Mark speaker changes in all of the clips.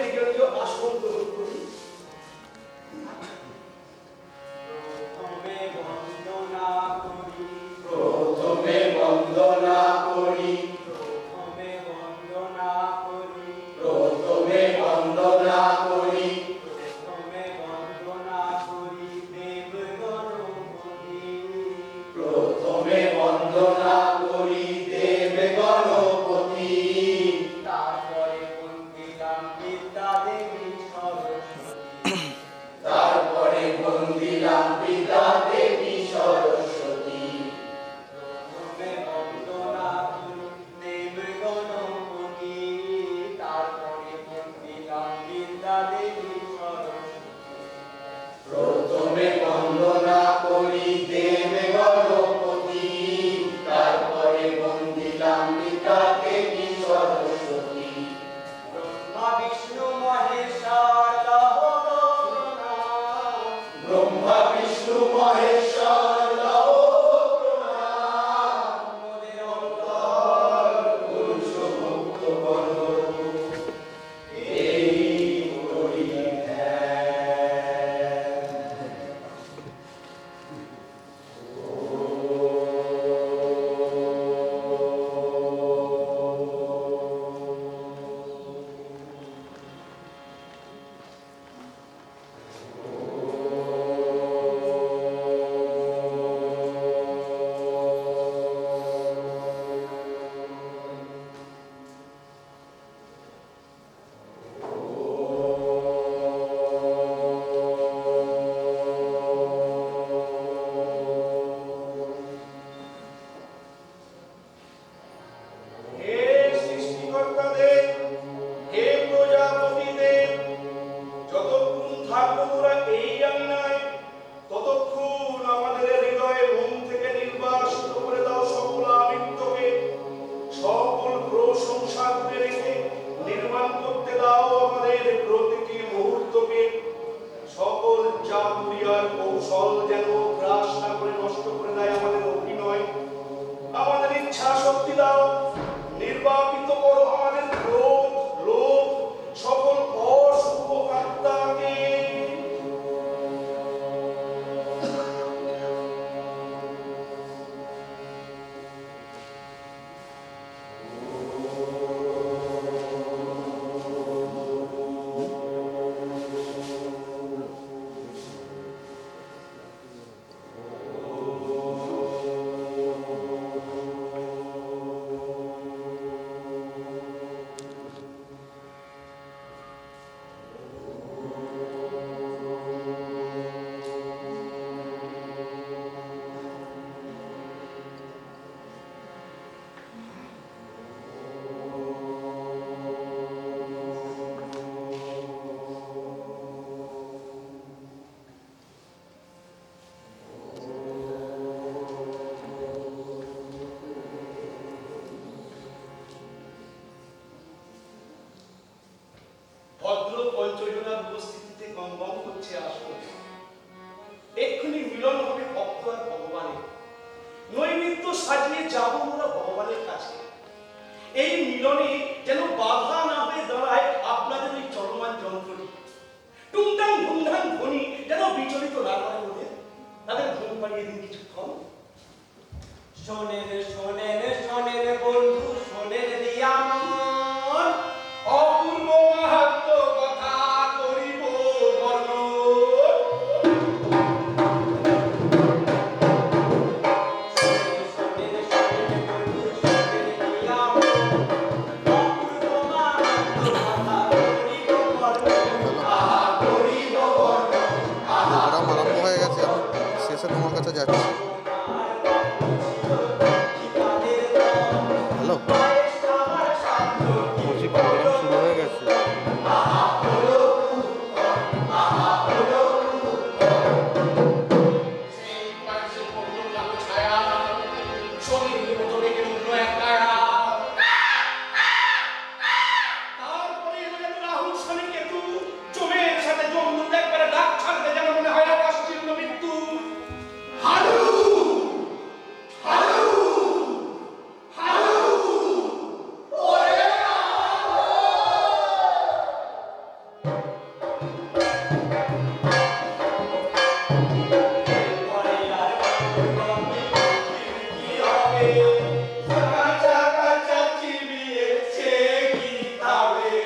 Speaker 1: নির্গলীয় আসন গ্রহণ করি।
Speaker 2: প্রথমে বন্দনা করি, প্রথমে বন্দনা করি, প্রথমে বন্দনা করি দেব গণপতি,
Speaker 3: তারপরে বন্দিলাম বিদ্যা দেবী সরস্বতী,
Speaker 2: তারপরে বন্দিলাম পিতা দেবী সরস্বতী।
Speaker 3: প্রথমে বন্দনা করি দেব গণপতি, তারপরে বন্দিলাম বিদ্যা দেবী সরস্বতী,
Speaker 2: প্রথমে বন্দনা করি দেব গণপতি, তারপরে বন্দিলাম পিতা দেবী সরস্বতী।
Speaker 3: ব্রহ্মা বিষ্ণু মহেশ্বর লহ প্রণাম,
Speaker 2: ব্রহ্মা বিষ্ণু মহেশ্বর লহ প্রণাম,
Speaker 3: মোদের অন্তর
Speaker 2: পুরুষ মুক্ত করো, এই করি ধ্যান।
Speaker 1: হে সৃষ্টিকর্তাদের, হে প্রজাপতিদের, যতক্ষণ থাকবো তোরা এই আঙিনায়, ততক্ষণ আমাদের হৃদয়ে মন থেকে নির্বাসিত করে দাও সকল আবৃত্তকে, সকল প্রশংসা করে রেখে নির্মাণ করতে দাও আমাদের প্রতিটি মুহূর্তকে। সকল চাতুরি আর কৌশল যেন গ্রাস না করে নষ্ট করে দেয় আমাদের অভিনয়। আমাদের ইচ্ছা শক্তি দাও, নির্বাপিত করো আমাদের ক্রোধ, লোভ, সকল অশুভ আত্মাকে। ভদ্র পঞ্চজনার উপস্থিতিতে গমগম করছে আসন। এক্ষুনি মিলন হবে ভক্ত আর ভগবানের। নৈমিত্য সাজিয়ে যাব আমরা ভগবানের কাছে। এই মিলনে যেন বাধা না হয়ে দাঁড়ায় আপনাদের ওই চলমান যন্ত্রটি। টুংটাং ধুমধাম ধ্বনি যেন বিচলিত না করে ওদের। তাদের ঘুম পাড়িয়ে দিন কিছুক্ষণ।
Speaker 3: শোনেন শোনেন শোনেন বন্ধু, শোনেন দিয়া মন,
Speaker 1: অপূর্ব মাহাত্ম্য কথা করিব বর্ণন।
Speaker 3: শোনেন শোনেন শোনেন বন্ধু, শোনেন দিয়া মন, অপূর্ব মাহাত্ম্য কথা করিব বর্ণন।
Speaker 2: আহা করিব বর্ণন, আহা
Speaker 4: প্রোগ্রাম আরম্ভ হয়ে গেছে, আমি শেষে তোমার কাছে যাচ্ছি।
Speaker 3: ঠিকাদের এরপরে আর বাবুর কি হবে?
Speaker 2: কাঁচা কাঁচা চিবিয়েছে কি খাবে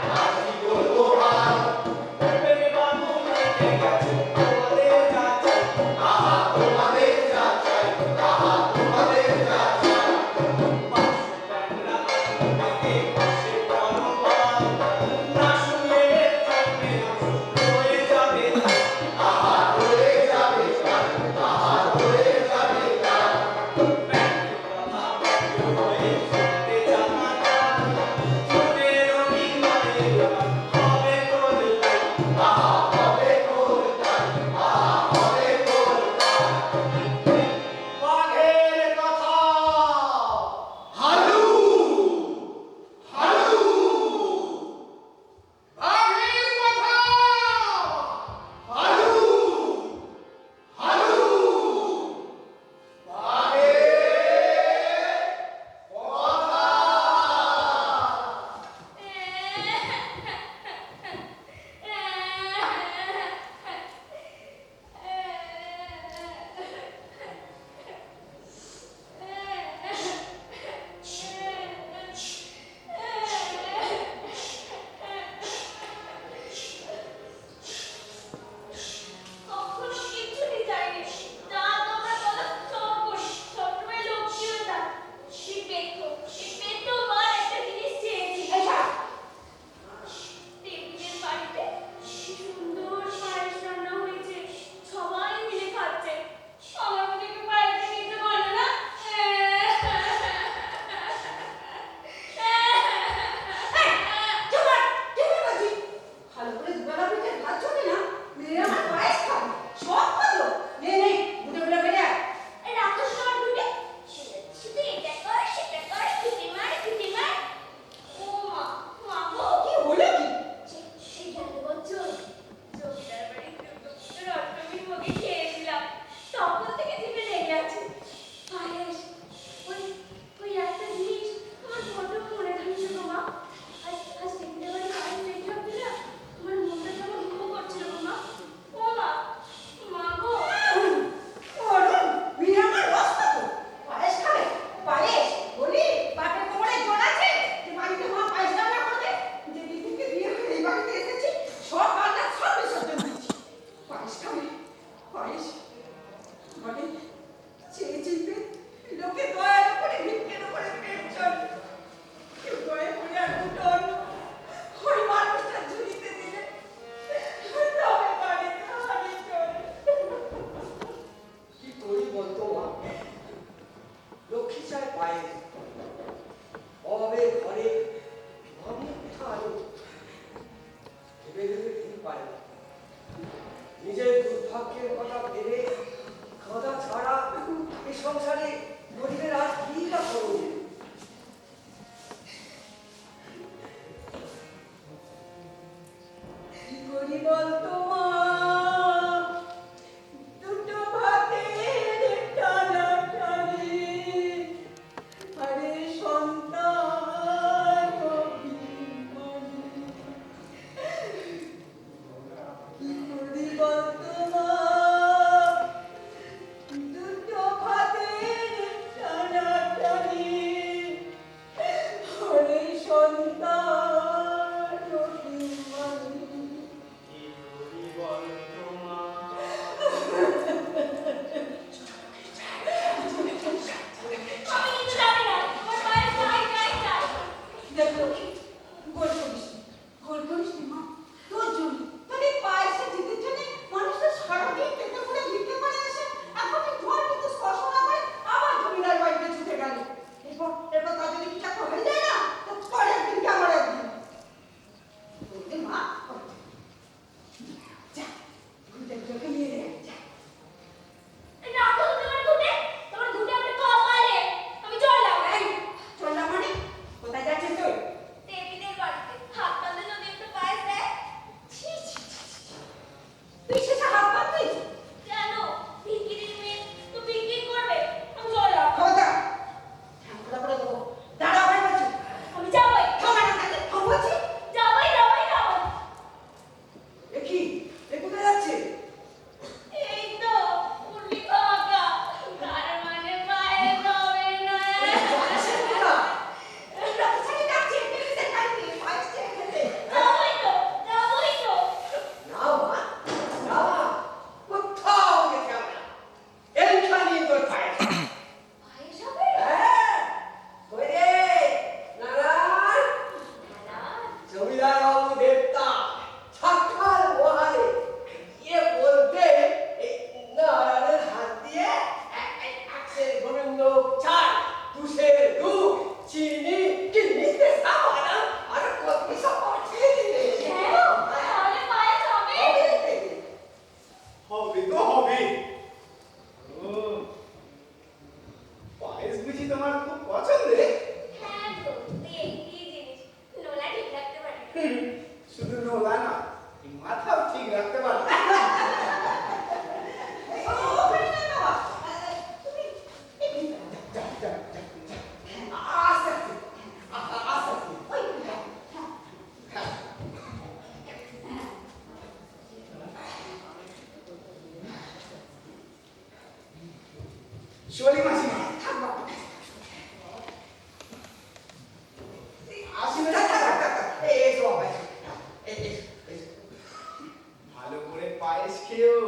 Speaker 2: হাসি বলবো ভাই আহা তোমাদের শিবালী মাসিমা আসিবে না এসো বাবা ভালো করে পায়েস খেও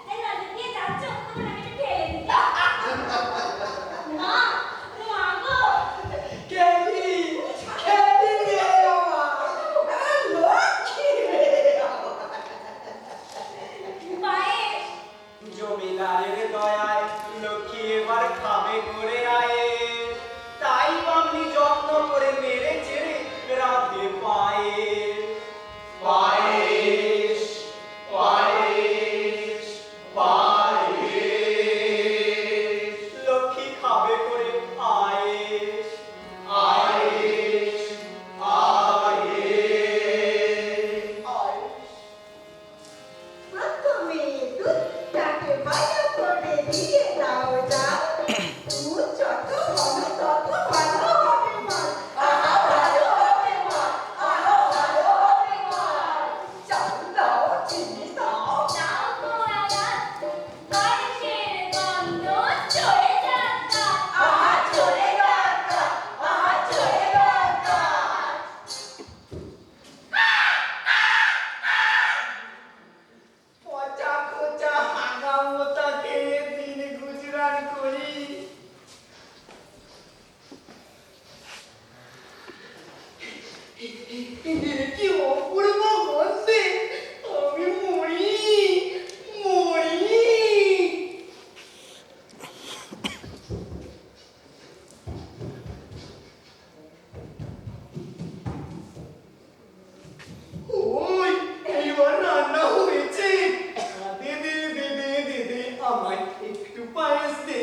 Speaker 4: এই রাজা কে যাচ্ছ তোমার আমি ঠেলে দিই না মাগো
Speaker 2: কেলি কেলি রে বাবা লক্ষ্মী রে
Speaker 4: পায়েস
Speaker 3: জমিদারের দয়ায় লক্ষ্মী এবার খাবে করে আয়ে তাই বামনি যত্ন করে মেরে চেড়ে রাধে পায়ে
Speaker 2: পায়েস পায়েস পায়েস
Speaker 3: লক্ষ্মী খাবে করে আয়েস
Speaker 2: আয়েস আয়েস
Speaker 5: প্রথমে দুধটাকে ভালো করে দিয়ে দাও যাও দুধ যত ঘন তত ভালো হবে মা আহা ভালো হবে মা আহা ভালো হবে মা চাল দাও চিনি দাও
Speaker 4: যাও তোরা পায়েসের গন্ধ চড়ে যাত্রা
Speaker 5: আহা চলে গঙ্গা আহা চলে গঙ্গা
Speaker 2: পচা খোচা হাঙ্গামতা খেয়ে দিন গুজরান করি কি অপূর্ব গন্ধে আমি মরি মরি ওই এইবার রান্না হয়েছে দে দে দে দে দে দে আমায় একটু পায়েস দে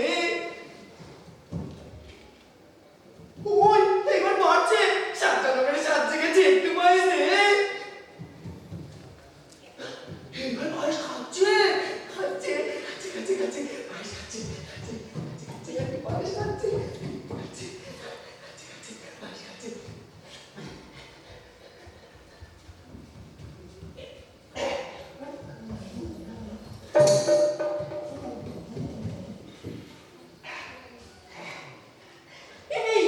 Speaker 2: ওই এইবার বাড়ছে সাতটা লোকের সাহায্যে গেছে একটু পায়েস দে এইবার পায়েস খাচ্ছে খাচ্ছে খাচ্ছে খাচ্ছে খাচ্ছে পায়েস খাচ্ছে খাচ্ছে খাচ্ছে খাচ্ছে পায়েস খাচ্ছে খাচ্ছে খাচ্ছে খাচ্ছে পায়েস খাচ্ছে এই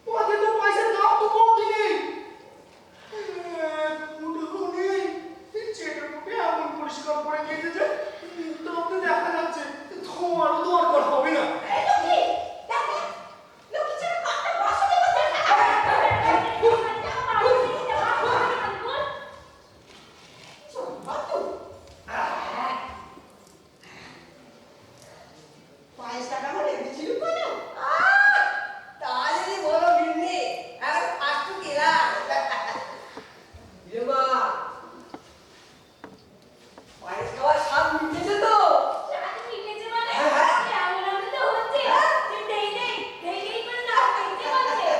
Speaker 2: ওদের তো পয়সা দাও তো কোটি নেই মুঠো নেই চেটাকে এমন পরিষ্কার করে গিয়েছে যে তোকে দেখা যাচ্ছে তোমারও দরকার হবে না
Speaker 5: এই লক্ষ্মী দেখ লক্ষ্মী ছেলে কাটটা বসাতে বসে চল বাতু পায়েস টাকা হলে বিচিল কোনো তাহলে বড় বিন্নি আর ফাটু কিলা মা পায়েস খাওয়ার স্বাদ মিটেছে তো
Speaker 4: সাথে মিটেছে মানে এমন এমন তো হচ্ছে যে দেই দেই দেই দেই করে না খেতে বলছে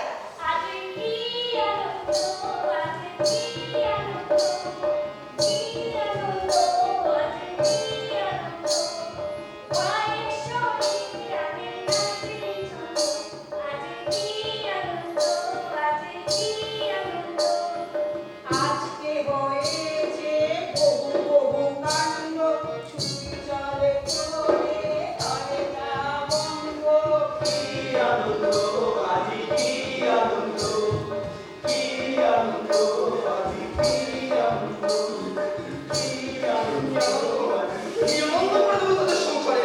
Speaker 4: আজ কি আনন্দ আজ কি আনন্দ কি আনন্দ আজ কি আনন্দ পায়েস সরি রাতে নাচি ছন্দ আজ কি আনন্দ আজ কি আনন্দ
Speaker 5: আজকে হয়েছে বহু বহু কাণ্ড ছুটি চলে করে করে না বঙ্গ
Speaker 2: কি আনন্দ আজি কি আনন্দ কি আনন্দ আজি কি আনন্দ কি আনন্দ আজি কি আনন্দ করে দেবো তোদের সংসারে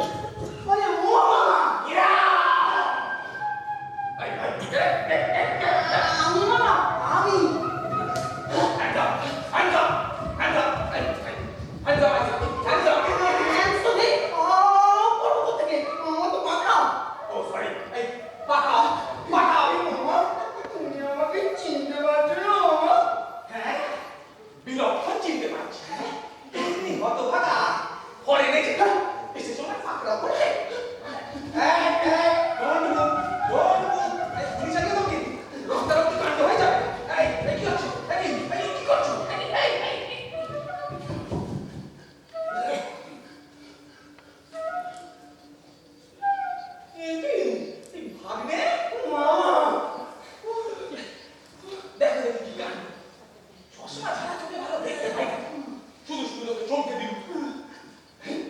Speaker 2: 아니 엄마. 엄마 아니. 아 뭐라고 어떡해. 또 막아. 우리 엄마 미친데 맞죠?
Speaker 1: 밀어 펀치인데 맞지? 너도 화가 허리 내지 이제 정말 바꾸라고 해. 우리 자기 놈이 럭다럭 말도 하자.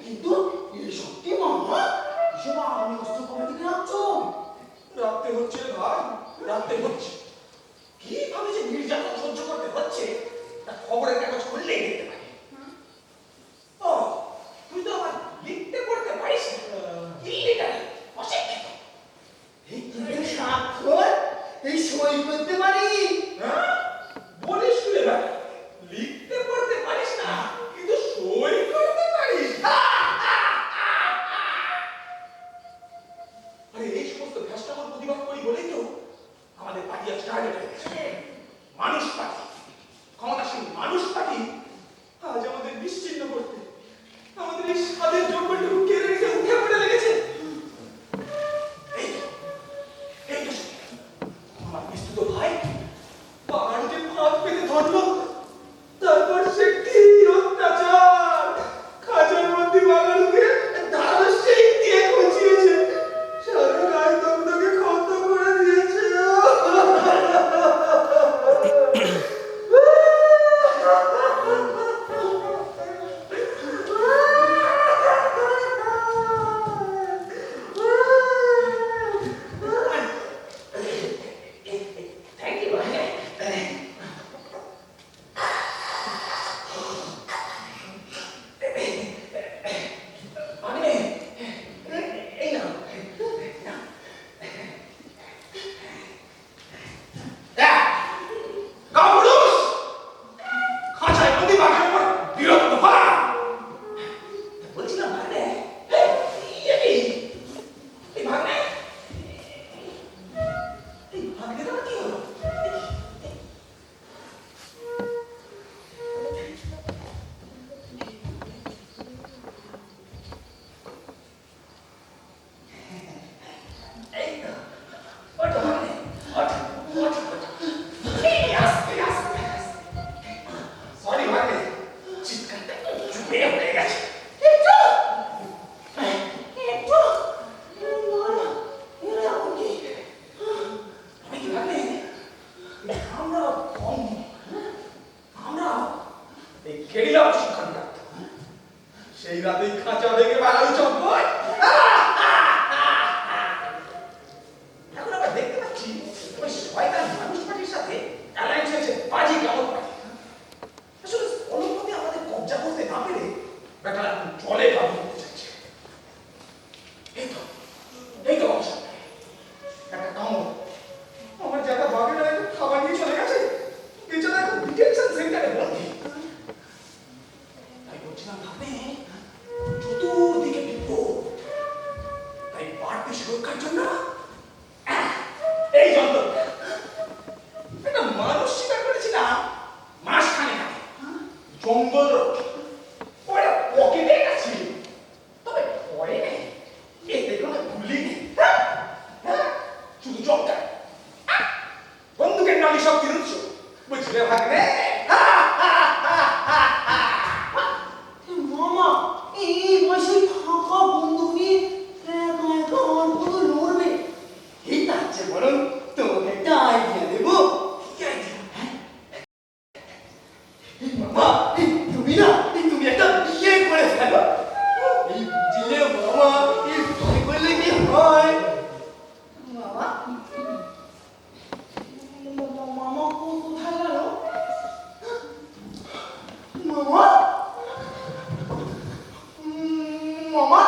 Speaker 2: কিন্তু এই সত্যি মামা এসব আমি কষ্ট করে দিকে রাখছো
Speaker 1: রাখতে হচ্ছে ভাই, রাখতে হচ্ছে। কিভাবে যে নির্যাতন সহ্য করতে হচ্ছে তা খবরের কাগজ খুললেই দেখতে পাই। ও, তুই তো আবার লিখতে পড়তে পারিস না। ইলিটারাল, অশিক্ষিত।
Speaker 2: এই কিন্তু স্বাক্ষর এই সই করতে পারি
Speaker 1: হ্যাঁ? বলিস কি রে ভাই? লিখতে পড়তে পারিস না, কিন্তু সই করতে পারিস। আরে এই সমস্ত ভ্রষ্টাচার প্রতিবাদ করি বলেই তো আমাদের পার্টি আজ টার্গেট হয়ে গেছে। মানুষ পার্টি, ক্ষমতাসীন মানুষ পার্টি আজ আমাদের বিচ্ছিন্ন করতে, আমাদের এই স্বাদের জঙ্গলটুকু কেড়ে নিতে উঠে পড়ে লেগেছে। এই তো, এই তো আমার বিস্তুত ভাই বাগানকে ফাঁদ পেতে ধরলো, তারপর সে কি অত্যাচার! খাঁচার মধ্যে বাগানকে ধারালো শেক দিয়ে খুঁচিয়েছে, সারা গায়ে দগদগে ক্ষত করে দিয়েছে। Thank you. এই নাও। কাপুরুষ! খাঁচায় বন্দি বাঘের উপর বিরক্ত হওয়া! বলছিলাম ভাগ্নে, এই ভাগ্নে তোমার কি হলো? এই তো, ওঠো ভাগ্নে, ওঠো, ওঠো, ওঠো। আস্তে, আস্তে, আস্তে। সরি ভাগ্নে, চিৎকারটা চুপে হয়ে গেছে। আমি কি ভাগ্নে, আমরা কম, আমরা এই গেরিলা প্রশিক্ষণ প্রাপ্ত। সেই রাতেই খাঁচা ভেঙে বাঙালি চম্পট। এখন আমরা দেখতে পাচ্ছি ওই শয়তান মানুষ পার্টির সাথে অ্যালায়েন্স হয়েছে বাজি কামড় পার্টি। আসলে অনুমতি আমাদের কবজা করতে না পেরে বেটারা জলে কাবু করতে চাইছে। এই তো অবস্থা। একটা কামড় আমার জায়গা বাঘেরা একটু খাবার নিয়ে চলে গেছে, বেচারা এখন ডিটেনশন সেন্টারে বন্দী। তাই বলছিলাম ভাবনে চতুর্দিকে বিপদ, তাই বাড়তি সুরক্ষার জন্য এই যন্ত্র একটা মানুষ শিকার করেছিলাম মাসখানেক আগে, জঙ্গল রক্ষী। ওটা পকেটে গেছিল, তবে পরে নেই, এতে কোনো গুলি নেই, শুধু চমকায়। বন্দুকের নালি শক্তির উৎস, বুঝলে ভাগ্নে?
Speaker 2: মামা এই বয়সে ফাঁকা বন্দুক নিয়ে একা একা আমার কত লড়বে এই তার চেয়ে বরং তোমাকে একটা আইডিয়া দেবো।
Speaker 1: কি idea?
Speaker 2: মামা তুমি না তুমি একটা বিয়ে করে ফেলো। এই বুঝলে মামা এই বিয়ে করলে কি হয়? মামা মামা কোথায় গেল? মামা মামা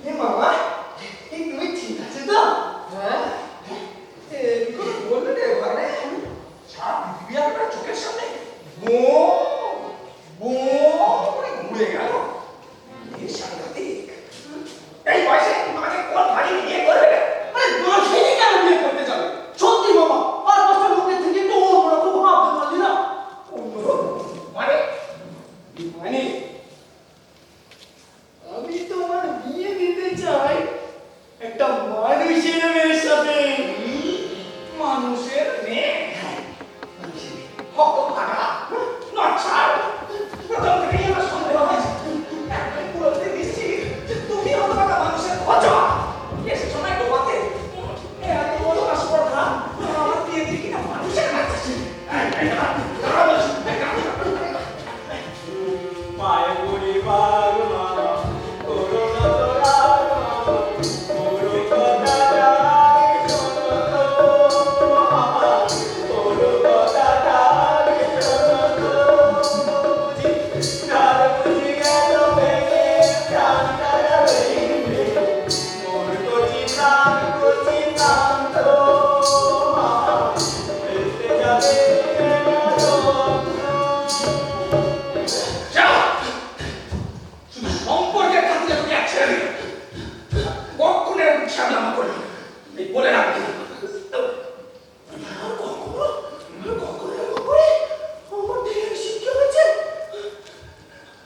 Speaker 2: হে মামা তুমি ঠিক আছে তো? হ্যাঁ এগুলো বললে রে ভাই
Speaker 3: সারা পৃথিবী আপনার চোখের সামনে
Speaker 2: বো বো
Speaker 3: করে ঘুরে গেল। এ সাংঘাতিক। এই বয়সে মাকে কোন ভারী বিয়ে করবে?
Speaker 1: আরে মা খেয়ে কেন বিয়ে করতে যাবে? সত্যি বাবা, 5 বছর মধ্যে থেকে তো ওরা তো ভাবতে পারলি না।
Speaker 3: মানে
Speaker 2: মানে আমি তোমার বিয়ে দিতে চাই একটা মানুষের মেয়ের সাথে।
Speaker 3: মানুষের মেয়ে
Speaker 2: মানুষের মেয়ে।
Speaker 3: হত ভাগা নচ্ছার। প্রথম থেকেই আমার সন্দেহ হয়েছে। একদম পুরোপুরি নিশ্চিত যে তুমি হত ভাগা মানুষের খোঁজা। এসেছো না ডোবাতে। এত বড় আসপর্ধা আমার বিয়ে দিয়ে কিনা মানুষের কাছে। দাঁড়া বলছি।
Speaker 1: মায়ের বুড়ি বাগমা করোনা তোরা পুরো কথা রাখ শোনো তো পুরো কথা রাখ শোনো তো তার বুঝি গেল ভেঙে প্রাণটা ভেঙে মোর কচি প্রাণ তো ফেলতে যাবে
Speaker 3: যাও। শুধু সম্পর্কের খাতিরে তুমি এক ছেড়ে দিলে। কখনো এরকম ঝামেলা করবে না। এই বলে রাখবি।
Speaker 2: আর কখনো এরকম করে আমার ঢের শিক্ষা হয়েছে।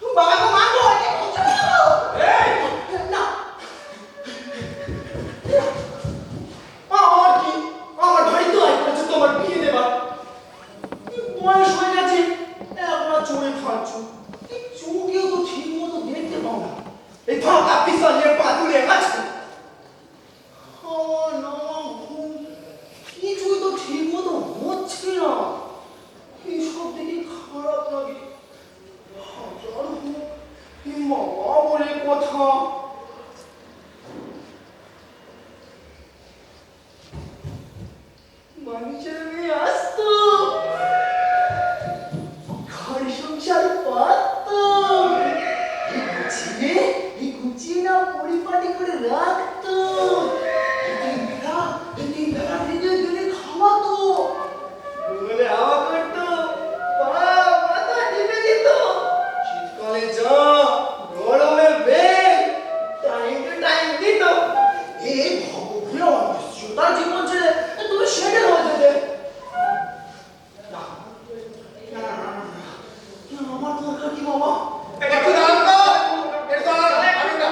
Speaker 2: বাবা গো মা গো এটা বুঝতে পারো
Speaker 3: এই
Speaker 2: না আমার কি আমার ভাই তো আই করেছে তোমার বিয়ে দেবার বয়স হয়ে গেছে এখন আর চড়ে খাচ্ছ এই চোখেও তো ঠিক মতো দেখতে পাও না এই ফাঁকা পিছনের পাতুলে আছে আমার না ঘুম কিছুই তো ঠিক মতো হচ্ছে না এইসব দেখে খারাপ লাগে হাজার হোক এই মামা বলে কথা মানুষের মেয়ে আসতো ঘর সংসার পাতো এই গুছিয়ে না পরিপাটি করে রাখতো তিন বেলা হৃদয় দিলে খাওয়াতো বলে হাওয়া করতো পা মাথা টিপে দিত শীতকালে যা গরমে বেগ টাইম টু টাইম দিত এই ভগবান অনিশ্চয়তার জীবন ছেড়ে তুমি সেটেল হয়ে যেতে না না না না না আমার দরকার কি বাবা
Speaker 3: একটু দাঁড়ান তো। একটু দাঁড়ান। আমি না-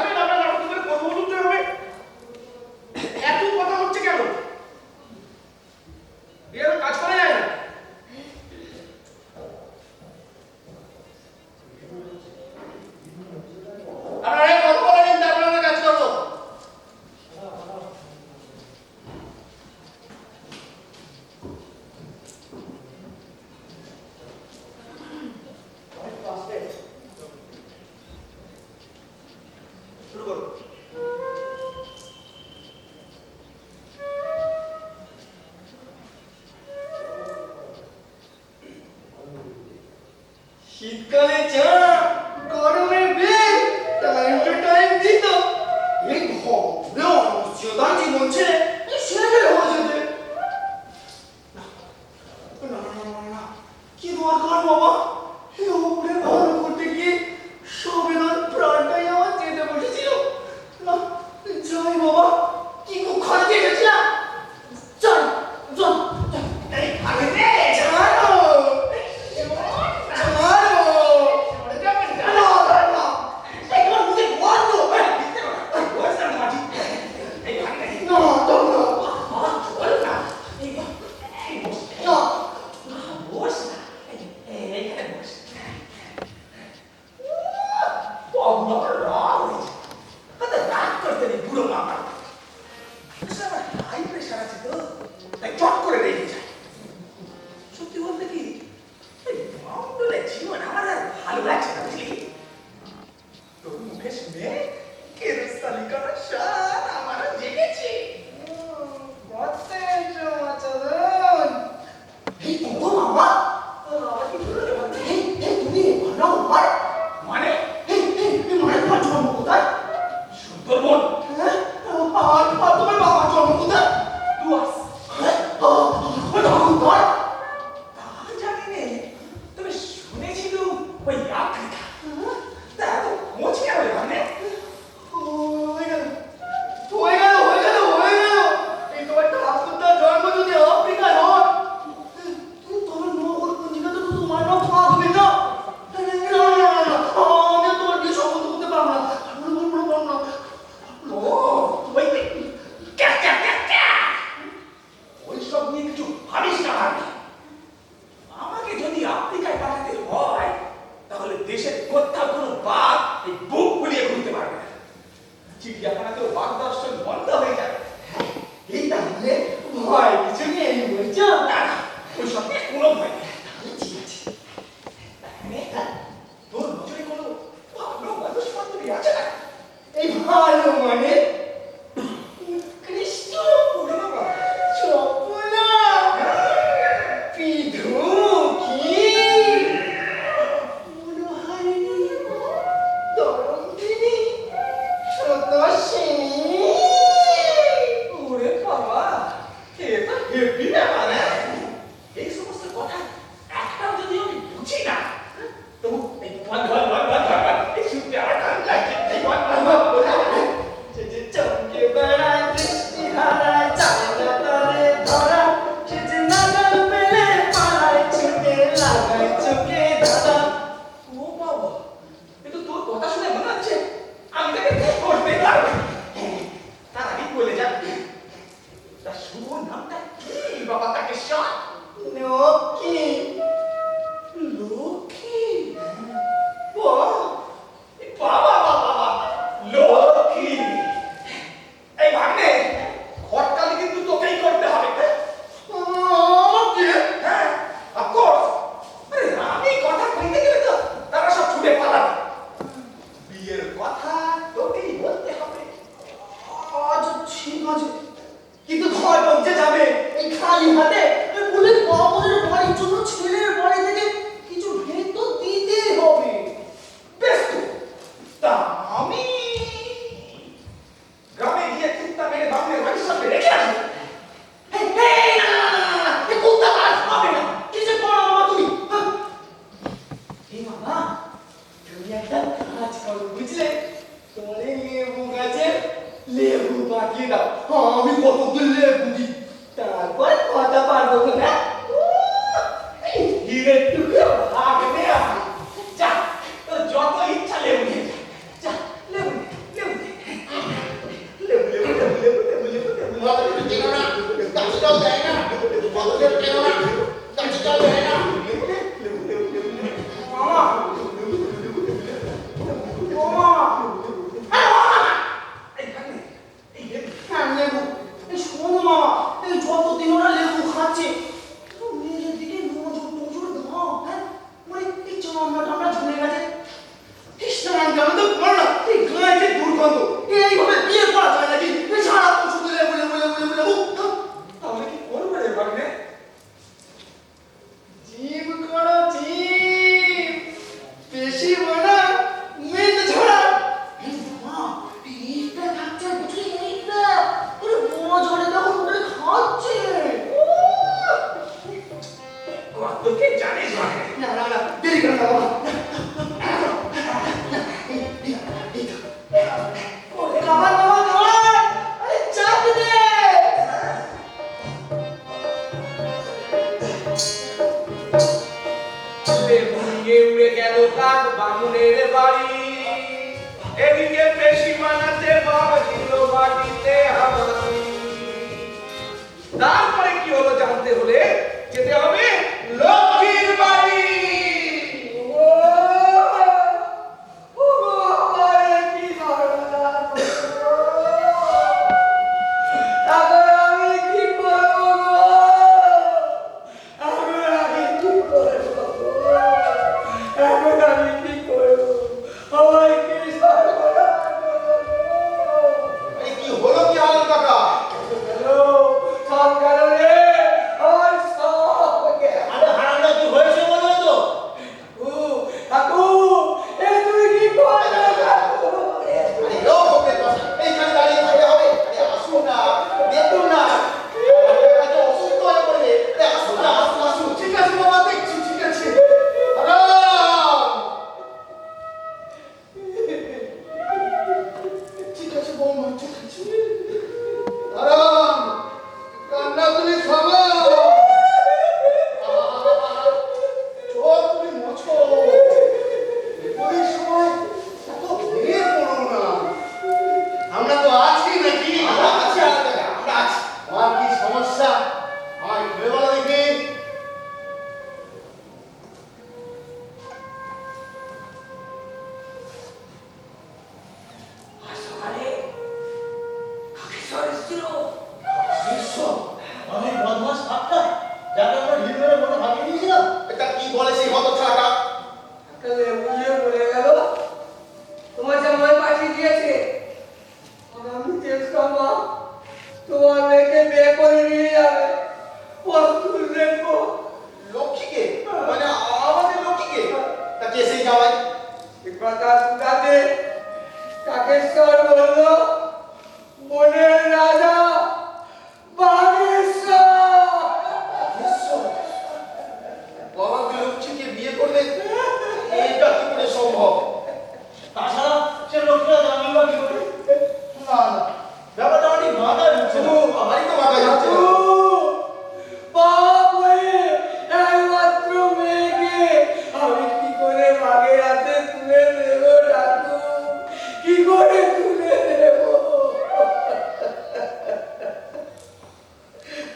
Speaker 1: এত কথা হচ্ছে কেন? এর কাজ করা যায় না।
Speaker 3: আপনারা এই গল্প করেন, তারপরে আমরা কাজ করবো।
Speaker 1: শুরু করো।
Speaker 2: শীতকালে চা গরমে বেগ টাইম টু টাইম দিত এই ভগবান অনিশ্চয়তার জীবন ছেড়ে সেটেল হয়ে যেতে না না না না না কি দরকার বাবা এই ওপরে ভালো করতে গিয়ে সবেদার প্রাণটাই আমার যেতে বসেছিল না যাই বাবা কি খুব খরচে এসেছিলাম চল চল চল।
Speaker 3: এই আগে দে।
Speaker 2: ছাড়ো ছাড়ো
Speaker 3: বোন
Speaker 2: হ্যাঁ? আর তোমার বাবার জন্ম কোথায়?
Speaker 3: ডুয়ার্স।
Speaker 2: হ্যাঁ? তখন ধর।
Speaker 3: তা জানি নে, তবে শুনেছিলুম ওই আফ্রিকা। তা এত খোঁজ কেন রে ভাগ্নে?
Speaker 2: হয়ে গেল। হয়ে গেল, হয়ে গেল, হয়ে গেল। এই তোমার ঠাকুরদার জন্ম যদি আফ্রিকায় হয়, তবে নগর পঞ্জিকাতে তো তোমার নাম থাকবে না। না, না, না, না, না, আমি আর তোমার বিয়ে সম্পন্ন করতে পারবো না। পারবো না।
Speaker 3: ও ওই ক্যা ক্যা ক্যা ক্যা ওইসব নিয়ে কিছু ভাবিস না ভাবি। আমাকে যদি আফ্রিকায় পাঠাতে হয় তাহলে দেশের কোথাও কোনো বাঘ এই বুক ফুলিয়ে ঘুরতে পারবে না। চিড়িয়াখানাতেও বাঘ দর্শন বন্ধ হয়ে যাবে।
Speaker 2: এই তাহলে ভয় কিছু নেই বলছো?
Speaker 3: না না, ওইসব নিয়ে কোনো ভয় নেই।
Speaker 2: তাহলে ঠিক আছে।
Speaker 3: তোর নজরে কোনো ভালো মানুষ বান্ধবী আছে না?
Speaker 2: এই ভালো মানে কৃষ্ণ
Speaker 3: ওরে বাবা,
Speaker 2: চপলা পিধু কি মনোহারিণী দরঙ্গিনী সতসিনী
Speaker 3: ওরে বাবা, এ তো হেভি ব্যাপার না? এই সমস্ত কথা একটাও যদি আমি বুঝি না, তবু এই ধর এই শুনতে আমার ভালো লাগছে। এই
Speaker 2: যে চমকে বেড়ায় দৃষ্টি হারায় চায় না তারে ধরা সে যে নাগাল পেলে পালায় ছুটে লাগায় চোখে ধাঁধা।
Speaker 3: ও বাবা, এ তো তোর কথা শুনে মনে হচ্ছে আমি তাকে বিয়ে করতে পারবো। তার আগে বলে যাবি তার শুভ নামটা কি বাবা? তাকে সব
Speaker 2: লক্ষ্মী
Speaker 3: লক্ষ্মী। বাবা লক্ষ্মী। এই ভাগ্নে, ঘটকালি কিন্তু তোকেই করতে হবে।
Speaker 2: আমাকে
Speaker 3: হ্যাঁ, অফকোর্স। আরে আমি কথা কইতে গেলে তো তারা সব ছুটে পালাবে। বিয়ের কথা তোকেই বলতে হবে।
Speaker 2: আচ্ছা ঠিক আছে, কিন্তু ভয় লজ্জা যাবে এই খালি হাতে বলে বাবার বাড়ির জন্য ছেলের বাড়ি থেকে কিছু ভেদ তো দিতেই হবে।
Speaker 3: বেশ তো, তা আমি গ্রামে গিয়ে কুত্তা মেরে বাংলার বাড়ির সামনে রেখে আসবো।
Speaker 2: এই, এই, না, না, না, না, না, এই কুত্তা কাজ হবে না। কিসে পড়ো বাবা তুমি? হ্যাঁ? এই বাবা, তুমি একটা কাজ করো বুঝলে? তোমার এই লেবু গাছে লেবু পাঠিয়ে দাও। আমি কতগুলো লেবু দিই, তারপর কথা পারবো না।
Speaker 3: হিরের টুকরো ভাগবে আর। যা, তোর যত ইচ্ছা লেবু নিয়ে যা। যা, লেবু নে, লেবু নে। লেবু, লেবু, লেবু, লেবু, লেবু, লেবু, লেবু।
Speaker 6: মাথাটা কেন না কাজটাও দেয় না মাথাটা কেন না কাজটাও দেয় না
Speaker 2: মামা, ও মামা,
Speaker 3: এই ভাগ্নে, এই লেবু।
Speaker 2: হ্যাঁ লেবু। এই শোনো মামা, এই যতদিন ওরা লেবু খাচ্ছে নিজের দিকে নজর দাও। হ্যাঁ, মানে এই চামড়া ঝুলে গেছে। খ্রিস্টান কেন তো বল না, এই গায়ে যে দুর্গন্ধ, এইভাবে বিয়ে করা যায় নাকি? এই সারাক্ষণ শুধু লেবু লেবু লেবু লেবু লেবু।
Speaker 3: তাহলে কি করবো?
Speaker 6: আরাম কান্না তুমি থামো চোখ তুমি মোছো বিপদের সময় এত ভেঙে পড়ো না আমরা তো আছি নাকি
Speaker 2: আমরা আছি
Speaker 6: আমার কি সমস্যা আমায় খুলে বলো দেখি
Speaker 3: আর সকালে কাকেশ্বর এসেছিল।
Speaker 2: আমি বদমাস থাকতাম যাকে আমরা হৃদয়ে মনে ভাবিয়ে দিয়েছিলাম।
Speaker 6: এটা কি বলে সেই হতছাড়াটা
Speaker 2: একটা লেবুলিয়ে বলে গেল তোমার জামাই পাঠিয়ে দিয়েছে আমি চেষ্টা মা তোমার মেয়েকে বিয়ে করে নিয়ে যাবে প্রস্তুত দেখবো
Speaker 6: লক্ষ্মীকে মানে আমাদের লক্ষ্মীকে তা কে সেই জামাই
Speaker 2: কথা শুনাতে কাকেশ্বর বলল বনের রাজা বাগেশ্বর
Speaker 6: বাবাকে লক্ষ্মীকে বিয়ে করলে এটা কি করে সম্ভব
Speaker 2: তাছাড়া সে লোকটা জানল কি করে না না ব্যাপারটা অনেক মাথায় ঢুকছে না
Speaker 6: আমারই তো মাথায় যাচ্ছে না।
Speaker 2: বাপ হয়ে একমাত্র মেয়েকে আমি কি করে বাগের হাতে তুলে দেব ডাকু কি করে তুলে দেব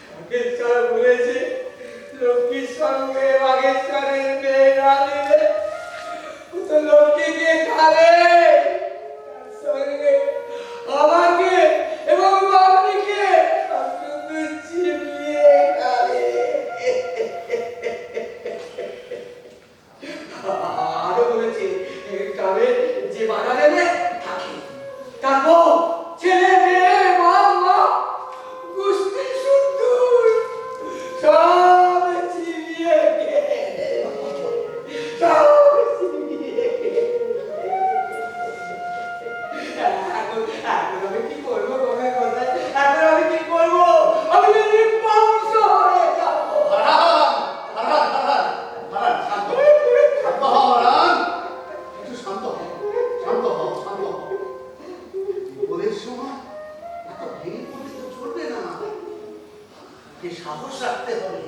Speaker 2: বাগেশ্বর বলেছে লক্ষ্মীর সঙ্গে বাগেশ্বরের মেয়ে না দিলে ও তো লক্ষ্মীকে খাবে তার সঙ্গে আমাকে এবং বাবলিকে শুধু চিবিয়ে খাবে আরো বলেছে তবে যে বাধা দেবে তাকে তারপর ছেলে মেয়ে মা মা গুষ্টি সুন্দর সব চিবিয়ে খেয়ে সব চিবিয়ে খেয়ে এখন আমি কি করবো কোথায় কোথায় এখন আমি কি করবো আমি যদি বংশ হয়ে যাবো
Speaker 6: শান্ত হও হারান একটু শান্ত হও বিপদের সময় এত ভেঙে পড়লে তো চলবে না কি সাহস রাখতে হবে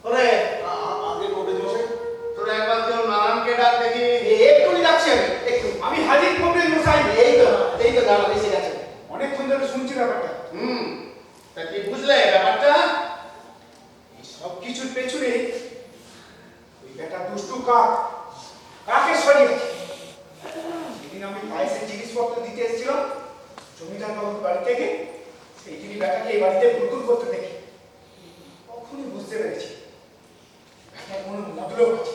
Speaker 6: ওরে আগে কবে বসে তোরা একবার কেউ নারায়ণকে ডাক দেখি
Speaker 1: এক্ষুনি যাচ্ছি আমি হাজির করবেন মশাই
Speaker 6: এই তো দাঁড়া এসে গেছে
Speaker 1: অনেকক্ষণ ধরে শুনছি ব্যাপারটা
Speaker 6: তা কি বুঝলে ব্যাপারটা
Speaker 1: এই সব কিছুর পেছনে ওই বেটা দুষ্টু কাকে সরিয়েছে সেদিন আমি পায়েসের জিনিসপত্র দিতে এসেছিলাম জমিদার বাবুর বাড়ি থেকে সেই যিনি বেটাকে এই বাড়িতে ভুলকুল করতে দেখি তখনই বুঝতে পেরেছি বেটার কোনো মতলব আছে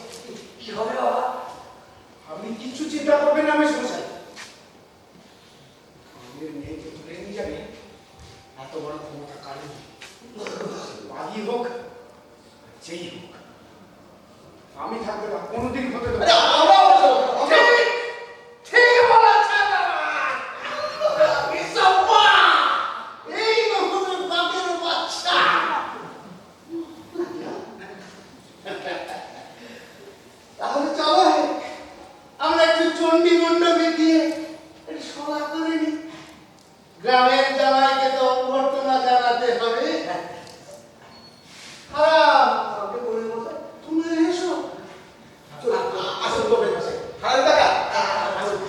Speaker 3: কি হবে বাবা?
Speaker 1: আপনি কিচ্ছু চিন্তা করবেন না আমি সমস্যায় আমাদের মেয়েকে তুলে নিয়ে যাবে এত বড় ক্ষমতা কারণ বাগি হোক যেই হোক আমি থাকবে না কোনোদিন হতে দেবো না।
Speaker 6: ঠিক বলেছে বিশ্বম্বা এই নতুন বাপের বাচ্চা তাহলে চলো আমরা একটু চণ্ডী মণ্ডপে গিয়ে একটু সভা করে নি গ্রামের জামাইকে তো অভ্যর্থনা জানাতে হবে খারাপ তুমি এসো আসুন করবেন হারান কাকা আসুন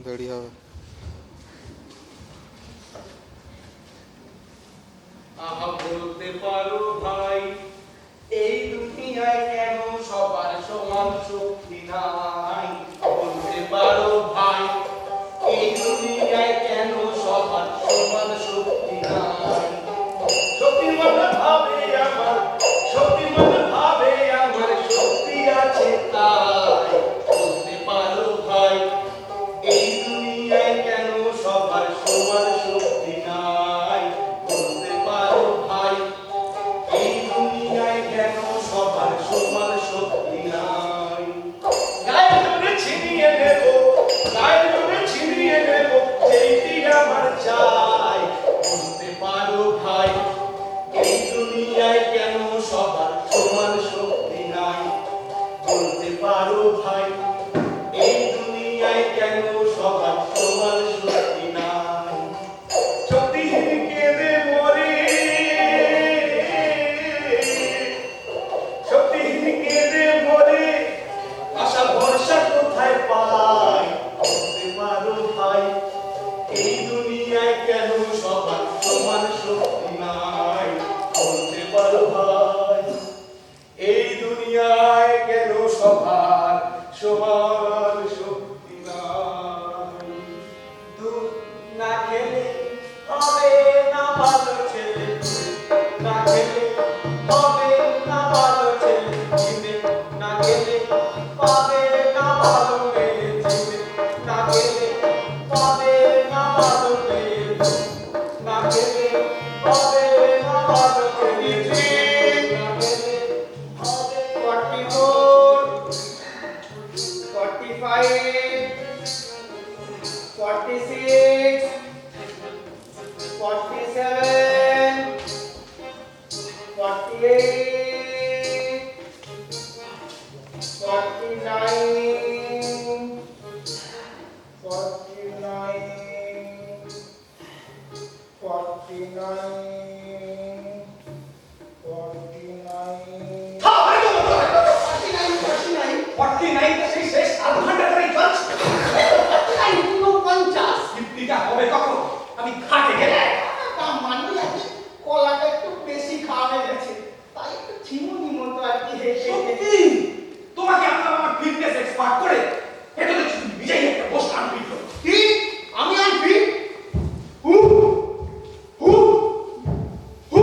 Speaker 7: দাঁড়িয়ে হবে
Speaker 1: বলতে পারো ভাই এই দুনিয়ায় কেন সবার সমান শক্তি নাই বলতে পারো ভাই এই দুনিয়ায় কেন সবার সমান শক্তি নাই শক্তিমান ভাবে আমার শক্তি আছে তাই বলতে পারো ভাই এই দুনিয়ায় কেন সবার সমান শক্তি নাই বলতে পারো ভাই এই দুনিয়ায় কেন সবার সমান শক্তি নাই গায়ের জোরে ছিনিয়ে নেব সেইটি না খেলে হবে না ভালো ছেলে, না খেলে হবে না ভালো ছেলে, জিবে না খেলে পাবে না ভালো মেয়ে, জিবে না খেলে পাবে না ভালো মেয়ে, না খেলে হবে না ভালো ছেলে, না খেলে হবে
Speaker 2: 44, 45, 46, 47, 48, 49, 49, 49, 49.
Speaker 3: সেই শেষ আধ ঘন্টা ধরে চলছে। তৃপ্তিটা হবে কখন? আমি ঘাটে গেলে।
Speaker 2: কলাটা একটু বেশি খাওয়া হয়ে গেছে, তাই একটু ঝিমুনি মতো আর কি
Speaker 3: সত্যি তোমাকে আমার ফিটনেস এক্সপার্ট করে এটা তো নিজেই একটা পোস্ট আনবি।
Speaker 2: কি আমি আনবি? হু হু হু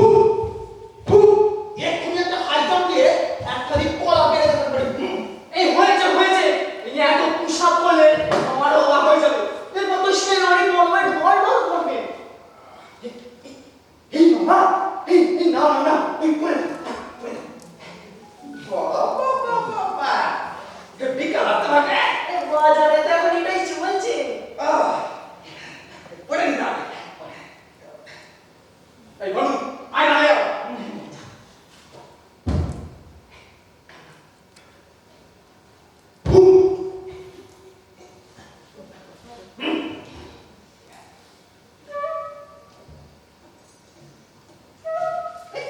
Speaker 2: হু এক্ষুনি একটা হাই জাম্প দিয়ে একখানি কলা বেড়ে যেতে পারি। এই হয়েছে হয়েছে, এই এত পুষাপ করলে আমার ওলা হয়ে যাবে। এরপর তো সে নারী বলবে ভয় ভয় করবে। এই বাবা, এই না না না, এই পড়ে
Speaker 3: বাবা বিকাল রাতে ভাগে
Speaker 5: বাজারে তো এখন এটাই চলছে।
Speaker 3: পড়ে নিতে হবে। এই বলু আয় না আয়।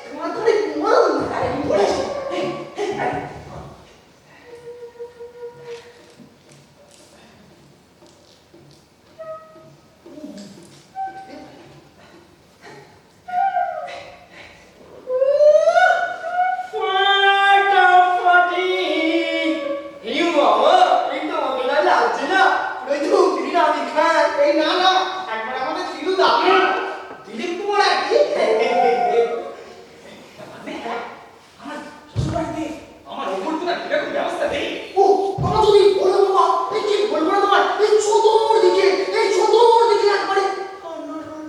Speaker 5: তোমার ধরে ঘুমাও না, আরে পড়েছে।
Speaker 2: ফাটাফাটি। এই বাবা, এই তো আমাকে না লাগছে না, ওই তো আমি খান। এই না না, একবার আমাদের ফিরু দাও। দিলীপ কুমার আর কি?
Speaker 3: আমার শ্বশুরবাড়িতে আমার অভ্যর্থনার কিরকম ব্যবস্থা নেই।
Speaker 2: ও বাবা, যদি বলো বাবা, এই কি বলবো না তোমার, এই চতুর্দিকে একবারে।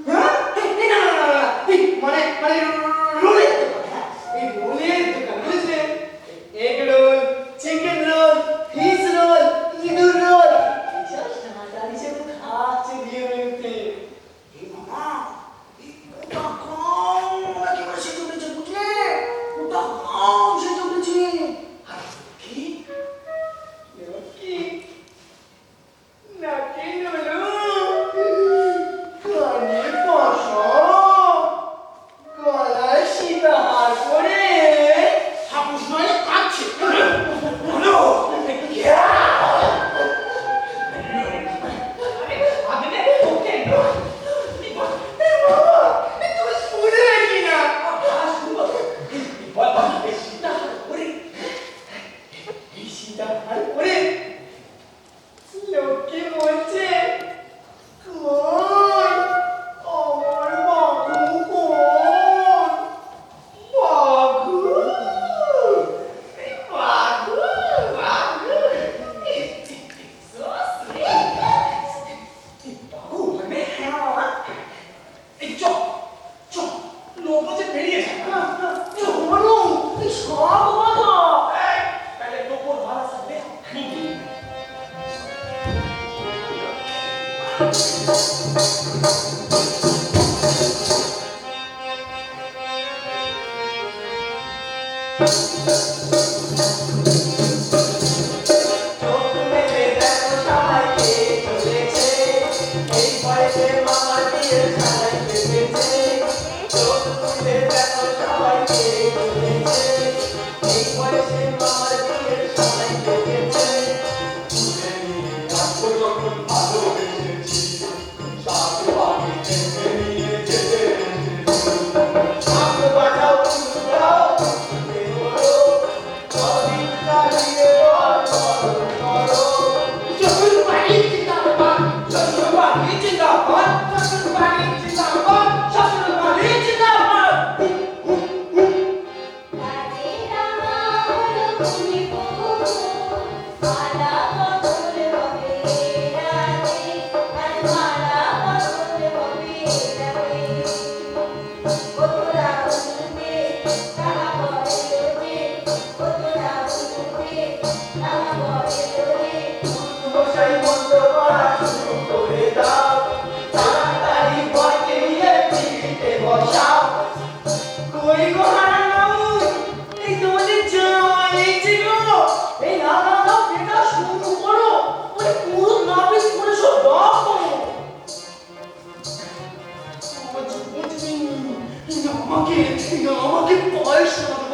Speaker 2: হ্যাঁ? এই না না না না, এই মানে রোলের দোকান, হ্যাঁ? এই রোলের দোকান বুঝলে? Egg roll, chicken roll, fish role, ইঁদুর রোল, এসব সাঁতার হিসেবে খাচ্ছে বিয়ে বাড়িতে। এই বাবা, এই ওটা কম একেবারে সেজে উঠেছে বুঝলে? ওটা কম সেজে উঠেছে। আর কি? কি? নাকি নলু? কানে পশম, গলায় সীতাহার পরে, হাপুস নয় কাঁদছে।
Speaker 3: বলো আগে ওকে না
Speaker 2: বাবা, তুমি শুনে নাকি না?
Speaker 3: বল বল বেশিটা করে
Speaker 2: এই সীতাহার পরে লোকে বলছে, কই আমার বাঘু কোন? বাঘু, এই বাঘু, বাঘু। So sweet.
Speaker 3: বাবু মানে এই চ চ লোক যে বেরিয়ে যায়
Speaker 2: চলো, এই সব বাঘা।
Speaker 3: पहले टोको वाला सब ले
Speaker 1: চোখ মেলে দেখো সবাইকে চলেছে, এই বয়সে মামা দিয়ে সবাই পেতেছে। চোখ মেলে দেখো সবাইকে চলেছে, এই বয়সে মামা দিয়ে সবাই পেতেছে। তুলে নিয়ে আসবো যখন ভালোবেসেছি, সাথে বাড়ি থেকে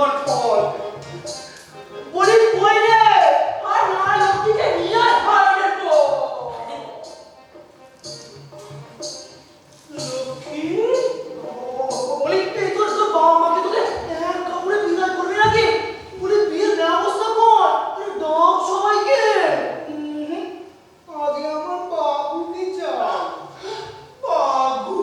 Speaker 2: স্বাস্থ্যকর ফল। বলি কই রে? আর না লক্ষ্মীকে নিয়ে আয় ভাড়াটের পর। লক্ষ্মী? বলি এই তোর তো বাবা মাকে তোকে এক কাপড়ে বিদায় করবি নাকি? বলি বিয়ের ব্যবস্থা কর। ডাক সবাইকে। আগে আমার বাবুকে চাই। বাবু?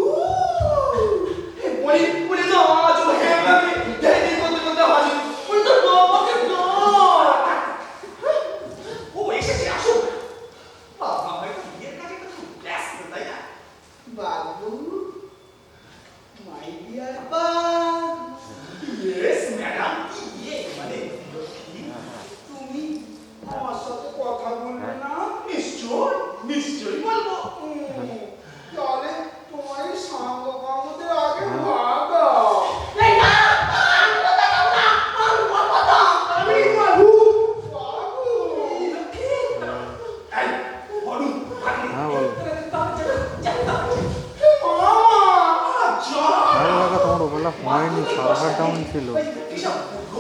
Speaker 2: বলি বলি তো আজ ও হ্যাঁ আমি দেরি করতে করতে হাজির। বলি তোর বাবাকে ডাক।
Speaker 3: ও এসেছে, আসুন। বাবা হয়তো বিয়ের কাজে একটু ব্যস্ত, তাই না?
Speaker 2: বাবু, my dear Babu,
Speaker 3: yes madam, ইয়ে মানে লক্ষ্মী।
Speaker 2: তুমি আমার সাথে কথা বলবে না?
Speaker 3: নিশ্চয় নিশ্চয়ই বলবো।
Speaker 2: তাহলে তোমার এই সাঙ্গ বাবুদের আগে ভাগা।
Speaker 5: এই না, আমি কথা বলবো না, আমি বলবো তো।
Speaker 2: আমি বাবু, বাবু।
Speaker 3: এই, বলুন, আপনি
Speaker 7: হ্যাঁ বলো।
Speaker 2: মামা,
Speaker 7: আরে দাদা তোমার ওবেলা হয়নি, সার্ভার ডাউন ছিল।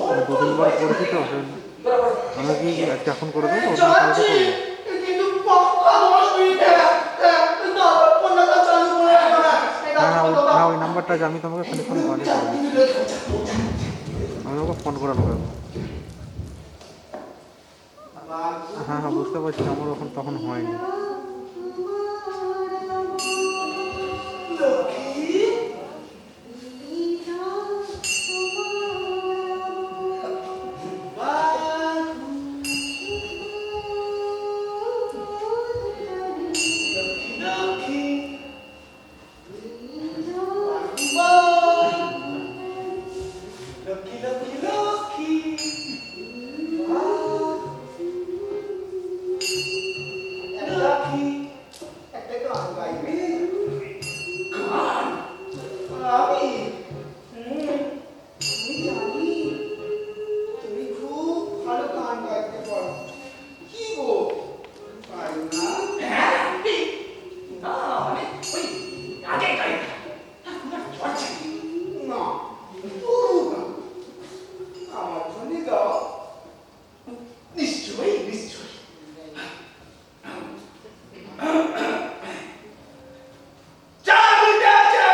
Speaker 7: আমি দুদিন পর করেছি তো আমি কি এখন করে দেবো, ওটা কালকে
Speaker 2: যাচ্ছি,
Speaker 7: করবো।
Speaker 2: কিন্তু পাক্কা 10 মিনিটে। তারপর ফোনটা চালু করে রাখো না।
Speaker 7: না ওই নাম্বারটা আছে, আমি তোমাকে খানিক্ষণ বাড়ি করবো। আমি তোমাকে ফোন করে নেবো। হ্যাঁ হ্যাঁ বুঝতে পারছি, আমার তখন হয়নি।
Speaker 2: লক্ষ্মী, লক্ষ্মী, লক্ষ্মী, লক্ষ্মী, লক্ষ্মী। লক্ষ্মী, একটা গান গাইবে?
Speaker 3: গান?
Speaker 2: আমি জানি তুমি খুব ভালো গান গাইতে পারো। কি গো, পারো না?
Speaker 3: হ্যাঁ, ঠিক। না, মানে ওই আগে গাই না। আপনার জ্বর ছিল।
Speaker 2: না, তবু গাও। আমার জন্য গাও।
Speaker 3: নিশ্চয়ই নিশ্চয়ই। চালু যাচ্ছে।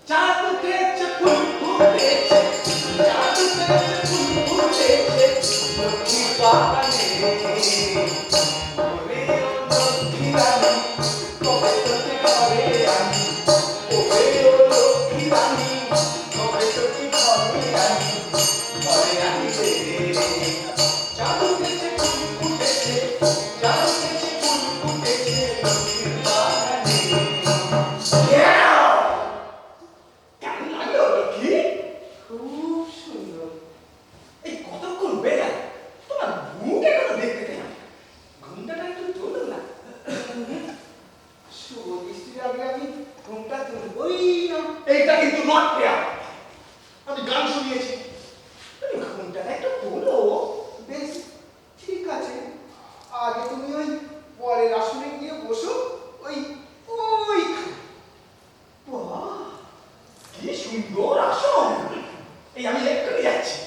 Speaker 3: চাঁদ উঠেছে, ফুল ফুটেছে, চাঁদ উঠেছে, ফুল ফুটেছে, লক্ষ্মী বাগানে। ওরে ও লক্ষ্মী রানী, কবে তোকে ঘরে আনি? ওরে ও লক্ষ্মী রানী, কবে তোকে ঘরে আনি? ঘরে আনি রে। চাঁদ উঠেছে, ফুল ফুটেছে, চাঁদ উঠেছে, ফুল ফুটেছে, লক্ষ্মীর বাগানে। কেমন লাগলো লক্ষ্মী?
Speaker 2: খুব সুন্দর।
Speaker 3: এই কতক্ষণ বেড়ায়, তোমার মুখ এখনো দেখতে পেলাম। ঘুমটাটা একটু তোলো না।
Speaker 2: শুভ দৃষ্টির আগে আমি ঘুমটা তুলবই না।
Speaker 3: এইটা কিন্তু নট ফেয়ার। আমি গান শুনিয়েছি, তুমি ঘুমটাটা একটু তোলো।
Speaker 2: বেশ, ঠিক আছে। আগে তুমি ওই পরের আসনে গিয়ে বসো। ওই ওই
Speaker 3: বাহ, কি সুন্দর আসন। এই আমি এক্ষুনি যাচ্ছি।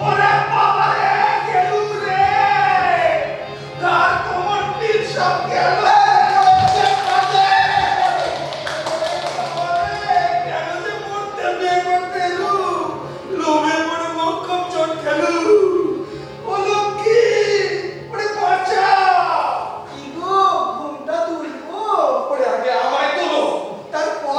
Speaker 3: ওরে বাবা রে, গেলুম রে, কার কোমরটির সব গেল। কেন যে মরতে বিয়ে করতে এলু, লোভে পড়ে মক্কম চট খেলু। ও লক্ষ্মী, ওরে বাঁচা।
Speaker 2: কি গো, ঘুমটা তুলবো?
Speaker 3: ওরে আগে আমায় তোলো।
Speaker 2: তারপর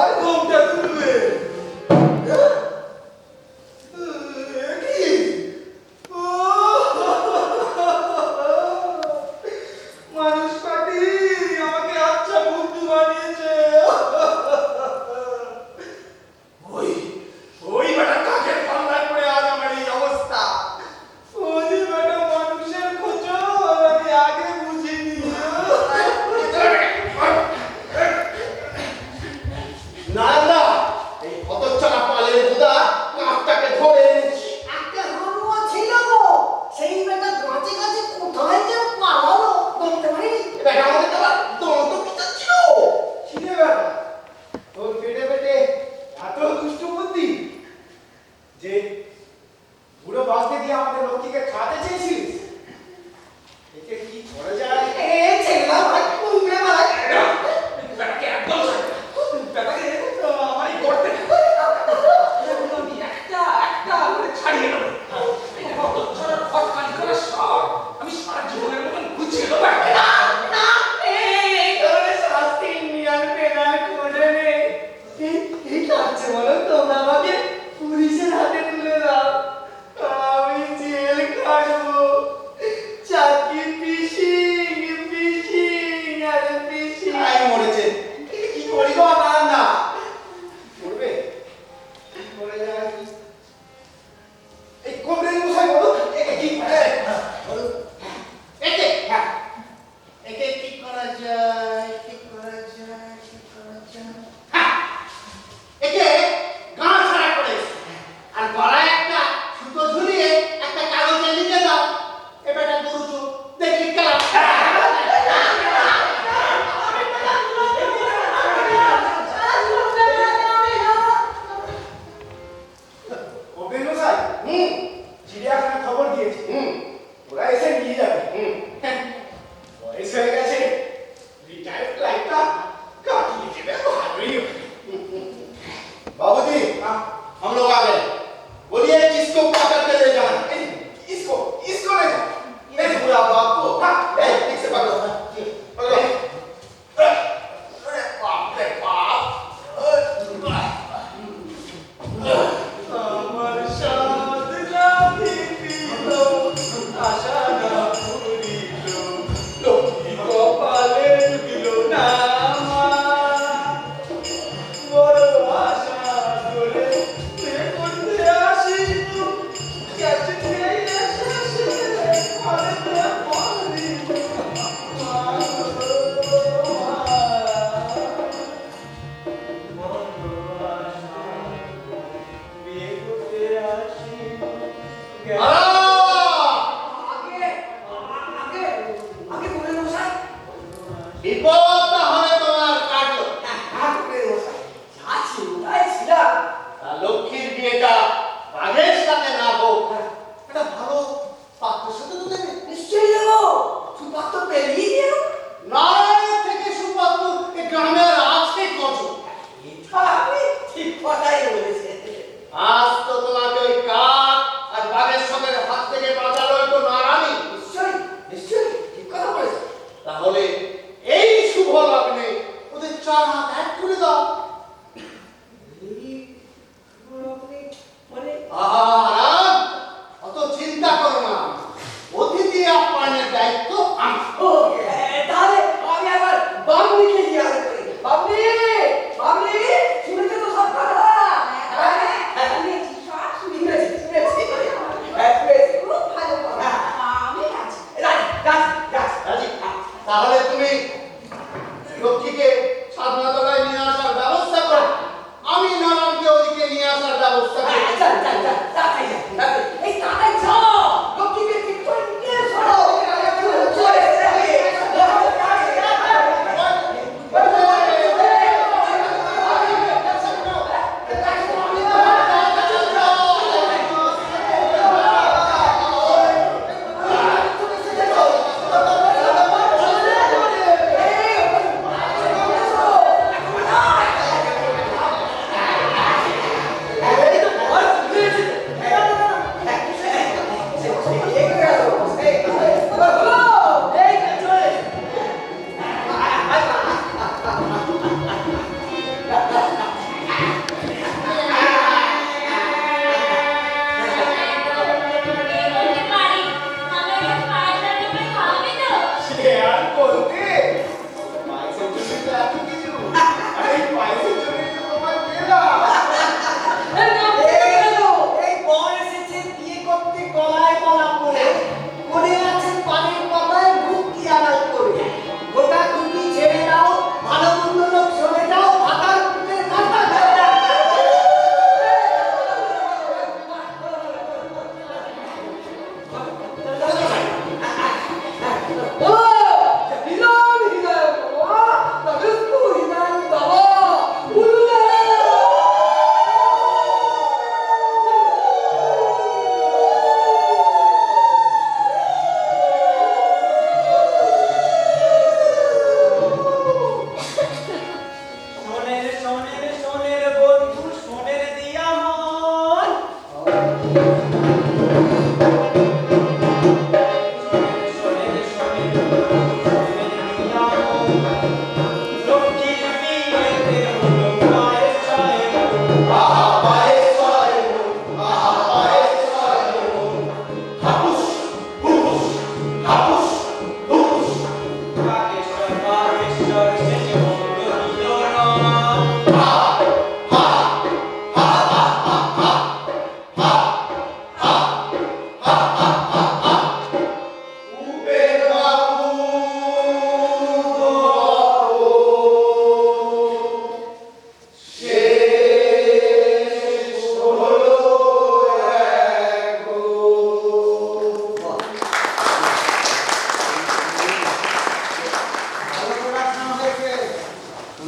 Speaker 2: আছে বলো? তোমরা আমাকে পুলিশের হাতে তুলে দাও, আমি জেল কাটবো। চাকরি ফিশিং আরে ফিশিং।
Speaker 1: আই মরেছে। কি করি গো না করবে? কি করে যায়? এই কোন রেল মশাই বলো? একে কি বলো?
Speaker 6: একে হ্যাঁ একে কি করা যায় হ্যাঁ একে গাঁ ছাড়া করে আর গলায় একটা সুতো ঝুলিয়ে একটা কাগজে লিখে দাও এবার গরু চোখ দেখি কেলা
Speaker 1: কোন মশাই? চিড়িয়াখানা খবর দিয়েছে। ওরা এসে নিয়ে যাবে। বয়স হয়ে গেছে, রিটায়ার্ড লাইফটা কাটিয়ে দেবে ভালোই হবে।
Speaker 6: बाबूजी हम लोग आ गए बोलिए किसको पकड़ के ले जाना
Speaker 1: इसको ले जाओ। नहीं पूरा बाप को। हाँ,
Speaker 6: ठीक से पकड़ो
Speaker 1: पकड़ो।
Speaker 6: अरे बाप रे बाप
Speaker 1: আমার সাথ না দিল, আশা না পুরিল, লক্ষ্মী কপালে জুটিল না আমার। বড় আশা করে প্রেম করতে আসিল, গেছে সেই এসে ঘরে প্রেম করিল। মা গো, মা, বড় আশা বিয়ে করতে আসিল,
Speaker 6: আরে
Speaker 3: আগে বলে মশাই।
Speaker 6: বিপদ না হলে তোমার কাটলো
Speaker 3: আগে মশাই। যা ছিল তাই ছিলাম।
Speaker 6: আর লক্ষ্মীর বিয়েটা বাঘের সাথে না হোক এটা ভালো পাত্রের সাথে তো দেবে
Speaker 3: নিশ্চয়ই দেবো। সুপাত্র পেরিয়ে দিও।
Speaker 6: নারায়ণ থেকে সুপাত্র এই গ্রামের আছে কত
Speaker 3: এটা আপনি ঠিক কথাই বলেছেন।
Speaker 6: আজ তো তোমাকে ওই কাক আর বাঘের সঙ্গে হাত থেকে বাঁচালো তো নারায়ণ
Speaker 3: নিশ্চয়ই নিশ্চয়ই ঠিক কথা বলেছেন।
Speaker 6: তাহলে এই শুভ লগ্নে ওদের চার হাত এক করে দাও
Speaker 3: মানে
Speaker 6: আরাম অত চিন্তা করো না অতিথি আপ্যায়নের দায়িত্ব আমার
Speaker 3: ও তাহলে আমি আবার বাবলিকে জিজ্ঞাসা করি। বাবলি বাবলি শুনেছো তো সব কথা?
Speaker 5: শুনেছি, সব শুনেছি।
Speaker 3: শুনেছি শুনেছি।
Speaker 5: খুব ভালো কথা। আমি আছি।
Speaker 6: রাজি তাহলে তুমি লক্ষ্মীকে সাধনাতলায় নিয়ে আসার ব্যবস্থা করো আমি নারায়ণকে ওদিকে নিয়ে আসার ব্যবস্থা করি
Speaker 3: এই তাড়াতাড়ি যাও। লক্ষ্মীকে ঠিক করে নিয়ে এসো। চলে যাবে।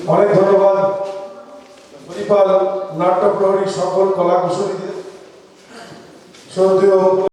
Speaker 8: অনেক ধন্যবাদ হরিপাল নাট্য প্রহরী সকল কলা কুশলীদের শ্রদ্ধেয়